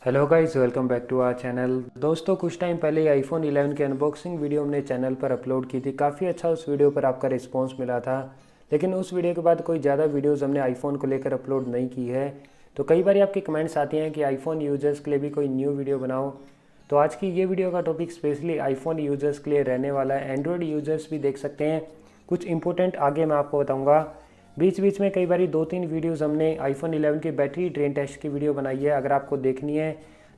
Hello guys, welcome back to our channel. दोस्तों, कुछ time पहले आईफोन 11 की अनबॉक्सिंग वीडियो हमने चैनल पर अपलोड की थी। काफ़ी अच्छा उस वीडियो पर आपका रिस्पांस मिला था, लेकिन उस वीडियो के बाद कोई ज़्यादा वीडियोस हमने आईफोन को लेकर अपलोड नहीं की है। तो कई बार आपके कमेंट्स आते हैं कि आईफोन यूजर्स के लिए भी कोई न्यू वीडियो बनाओ। तो आज की ये वीडियो का टॉपिक स्पेशली आईफोन यूजर्स के लिए रहने वाला है। एंड्रॉयड यूजर्स भी देख सकते हैं। कुछ इंपॉर्टेंट आगे मैं आपको बताऊँगा। बीच बीच में कई बार 2-3 वीडियोज़ हमने आईफोन 11 की बैटरी ड्रेन टेस्ट की वीडियो बनाई है। अगर आपको देखनी है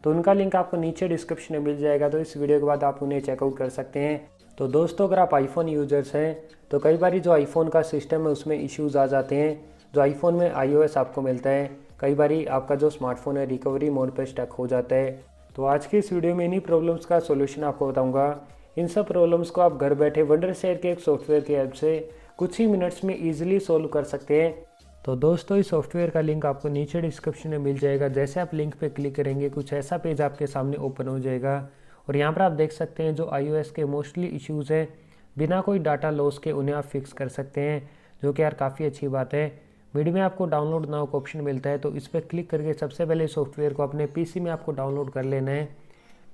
तो उनका लिंक आपको नीचे डिस्क्रिप्शन में मिल जाएगा, तो इस वीडियो के बाद आप उन्हें चेकआउट कर सकते हैं। तो दोस्तों, अगर आप आईफोन यूजर्स हैं तो कई बार जो आईफोन का सिस्टम है उसमें इश्यूज़ आ जाते हैं। जो आईफोन में iOS आपको मिलता है, कई बार आपका जो स्मार्टफोन है रिकवरी मोड पर स्टक हो जाता है। तो आज की इस वीडियो में इन्हीं प्रॉब्लम्स का सोल्यूशन आपको बताऊँगा। इन सब प्रॉब्लम्स को आप घर बैठे वंडरशेयर के एक सॉफ्टवेयर की हेल्प से कुछ ही मिनट्स में ईजिली सोल्व कर सकते हैं। तो दोस्तों, इस सॉफ्टवेयर का लिंक आपको नीचे डिस्क्रिप्शन में मिल जाएगा। जैसे आप लिंक पे क्लिक करेंगे कुछ ऐसा पेज आपके सामने ओपन हो जाएगा और यहाँ पर आप देख सकते हैं जो iOS के मोस्टली इश्यूज़ हैं बिना कोई डाटा लॉस के उन्हें आप फिक्स कर सकते हैं, जो कि यार काफ़ी अच्छी बात है। मिड में आपको डाउनलोड नाउ का ऑप्शन मिलता है, तो इस पर क्लिक करके सबसे पहले सॉफ्टवेयर को अपने पीसी में आपको डाउनलोड कर लेना है।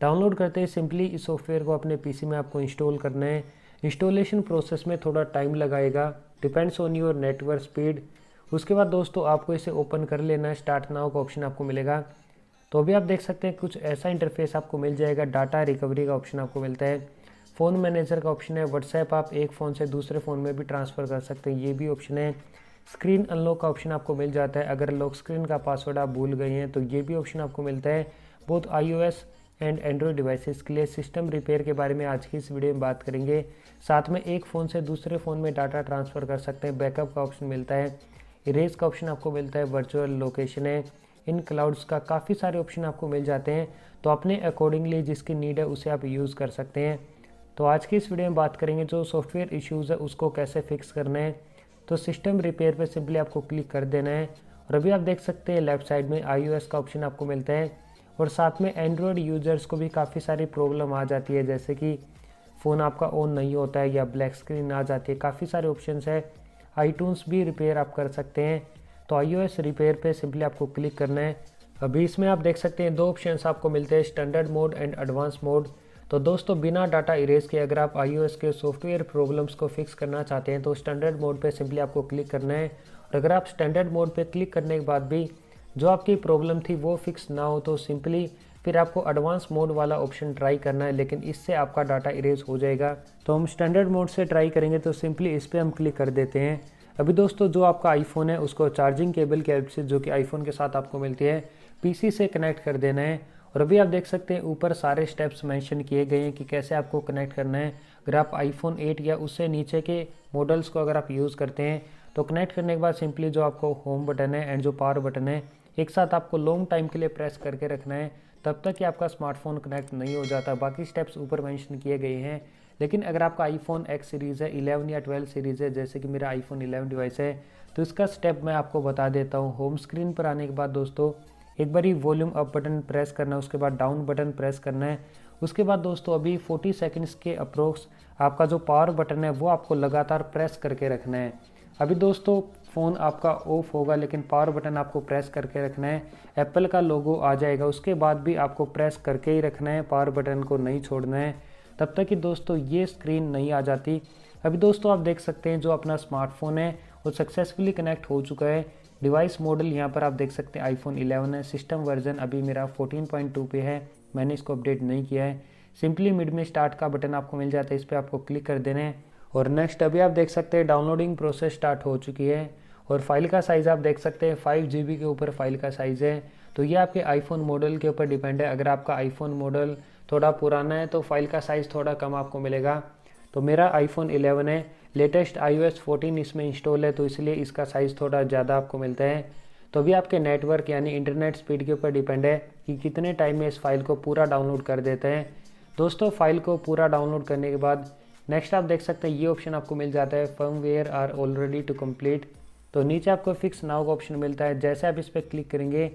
डाउनलोड करते ही सिंपली इस सॉफ्टवेयर को अपने पीसी में आपको इंस्टॉल करना है। इंस्टॉलेशन प्रोसेस में थोड़ा टाइम लगाएगा, depends on your network speed. उसके बाद दोस्तों आपको इसे ओपन कर लेना है। स्टार्ट नाउ का ऑप्शन आपको मिलेगा। तो अभी आप देख सकते हैं कुछ ऐसा इंटरफेस आपको मिल जाएगा। डाटा रिकवरी का ऑप्शन आपको मिलता है। फ़ोन मैनेजर का ऑप्शन है। व्हाट्सएप आप एक फ़ोन से दूसरे फ़ोन में भी ट्रांसफ़र कर सकते हैं, ये भी ऑप्शन है। स्क्रीन अनलॉक का ऑप्शन आपको मिल जाता है। अगर लॉक स्क्रीन का पासवर्ड आप भूल गए हैं तो ये भी ऑप्शन आपको मिलता है। Both iOS and Android devices के लिए सिस्टम रिपेयर के बारे में आज की इस वीडियो में बात करेंगे। साथ में एक फ़ोन से दूसरे फ़ोन में डाटा ट्रांसफ़र कर सकते हैं। बैकअप का ऑप्शन मिलता है। इरेज का ऑप्शन आपको मिलता है। वर्चुअल लोकेशन है। इन क्लाउड्स का काफ़ी सारे ऑप्शन आपको मिल जाते हैं, तो अपने अकॉर्डिंगली जिसकी नीड है उसे आप यूज़ कर सकते हैं। तो आज की इस वीडियो में बात करेंगे जो सॉफ्टवेयर इश्यूज़ है उसको कैसे फिक्स करना है। तो सिस्टम रिपेयर पे सिंपली आपको क्लिक कर देना है और अभी आप देख सकते हैं लेफ्ट साइड में iOS का ऑप्शन आपको मिलता है और साथ में एंड्रॉयड यूजर्स को भी काफ़ी सारी प्रॉब्लम आ जाती है, जैसे कि फ़ोन आपका ऑन नहीं होता है या ब्लैक स्क्रीन आ जाती है। काफ़ी सारे ऑप्शंस है। आईटून्स भी रिपेयर आप कर सकते हैं। तो iOS रिपेयर पे सिंपली आपको क्लिक करना है। अभी इसमें आप देख सकते हैं दो ऑप्शंस आपको मिलते हैं, standard mode and advance mode. तो दोस्तों, बिना डाटा इरेज के अगर आप iOS के सॉफ्टवेयर प्रॉब्लम्स को फिक्स करना चाहते हैं तो स्टैंडर्ड मोड पे सिंपली आपको क्लिक करना है। और अगर आप स्टैंडर्ड मोड पे क्लिक करने के बाद भी जो आपकी प्रॉब्लम थी वो फिक्स ना हो तो सिंपली फिर आपको एडवांस मोड वाला ऑप्शन ट्राई करना है, लेकिन इससे आपका डाटा इरेज हो जाएगा। तो हम स्टैंडर्ड मोड से ट्राई करेंगे, तो सिंपली इस पर हम क्लिक कर देते हैं। अभी दोस्तों, जो आपका आईफोन है उसको चार्जिंग केबल की हेल्प से, जो कि आईफोन के साथ आपको मिलती है, पीसी से कनेक्ट कर देना है। और अभी आप देख सकते हैं ऊपर सारे स्टेप्स मेंशन किए गए हैं कि कैसे आपको कनेक्ट करना है। अगर आप आईफोन 8 या उससे नीचे के मॉडल्स को अगर आप यूज़ करते हैं तो कनेक्ट करने के बाद सिंपली जो आपको होम बटन है एंड जो पावर बटन है एक साथ आपको लॉन्ग टाइम के लिए प्रेस करके रखना है, तब तक कि आपका स्मार्टफोन कनेक्ट नहीं हो जाता। बाकी स्टेप्स ऊपर मेंशन किए गए हैं। लेकिन अगर आपका आईफोन X सीरीज़ है, 11 या 12 सीरीज़ है, जैसे कि मेरा आईफोन 11 डिवाइस है, तो इसका स्टेप मैं आपको बता देता हूँ। होम स्क्रीन पर आने के बाद दोस्तों एक बारी वॉल्यूम अप बटन प्रेस करना है, उसके बाद डाउन बटन प्रेस करना है। उसके बाद दोस्तों अभी 40 सेकंड्स के अप्रोक्स आपका जो पावर बटन है वो आपको लगातार प्रेस करके रखना है। अभी दोस्तों फ़ोन आपका ऑफ होगा, लेकिन पावर बटन आपको प्रेस करके रखना है। एप्पल का लोगो आ जाएगा, उसके बाद भी आपको प्रेस करके ही रखना है, पावर बटन को नहीं छोड़ना है तब तक कि दोस्तों ये स्क्रीन नहीं आ जाती। अभी दोस्तों आप देख सकते हैं जो अपना स्मार्टफोन है वो सक्सेसफुली कनेक्ट हो चुका है। डिवाइस मॉडल यहाँ पर आप देख सकते हैं आईफोन 11 है। सिस्टम वर्जन अभी मेरा 14.2 पे है, मैंने इसको अपडेट नहीं किया है। सिंपली मिड में स्टार्ट का बटन आपको मिल जाता है, इस पर आपको क्लिक कर देना है और नेक्स्ट अभी आप देख सकते हैं डाउनलोडिंग प्रोसेस स्टार्ट हो चुकी है। और फाइल का साइज़ आप देख सकते हैं 5 GB के ऊपर फाइल का साइज़ है। तो ये आपके आईफोन मॉडल के ऊपर डिपेंड है। अगर आपका आईफोन मॉडल थोड़ा पुराना है तो फाइल का साइज़ थोड़ा कम आपको मिलेगा। तो मेरा आईफोन 11 है, लेटेस्ट iOS 14 इसमें इंस्टॉल है, तो इसलिए इसका साइज़ थोड़ा ज़्यादा आपको मिलता है। तो अभी आपके नेटवर्क यानी इंटरनेट स्पीड के ऊपर डिपेंड है कि कितने टाइम में इस फाइल को पूरा डाउनलोड कर देते हैं। दोस्तों फाइल को पूरा डाउनलोड करने के बाद नेक्स्ट आप देख सकते हैं ये ऑप्शन आपको मिल जाता है, firmware are already to complete. तो नीचे आपको फिक्स नाउ का ऑप्शन मिलता है। जैसे आप इस पर क्लिक करेंगे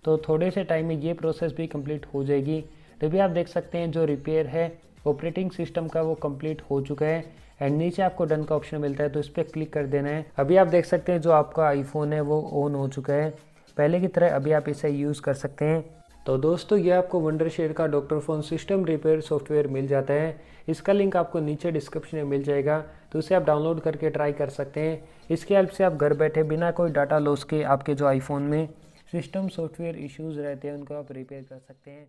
तो थोड़े से टाइम में ये प्रोसेस भी कंप्लीट हो जाएगी। तो भी आप देख सकते हैं जो रिपेयर है ऑपरेटिंग सिस्टम का वो कंप्लीट हो चुका है एंड नीचे आपको डन का ऑप्शन मिलता है, तो इस पर क्लिक कर देना है। अभी आप देख सकते हैं जो आपका आईफोन है वो ऑन हो चुका है। पहले की तरह अभी आप इसे यूज़ कर सकते हैं। तो दोस्तों ये आपको वंडरशेयर का doctor phone system repair software मिल जाता है। इसका लिंक आपको नीचे डिस्क्रिप्शन में मिल जाएगा, तो उसे आप डाउनलोड करके ट्राई कर सकते हैं। इसकी हेल्प से आप घर बैठे बिना कोई डाटा लॉस के आपके जो आईफोन में सिस्टम सॉफ्टवेयर इश्यूज़ रहते हैं उनको आप रिपेयर कर सकते हैं।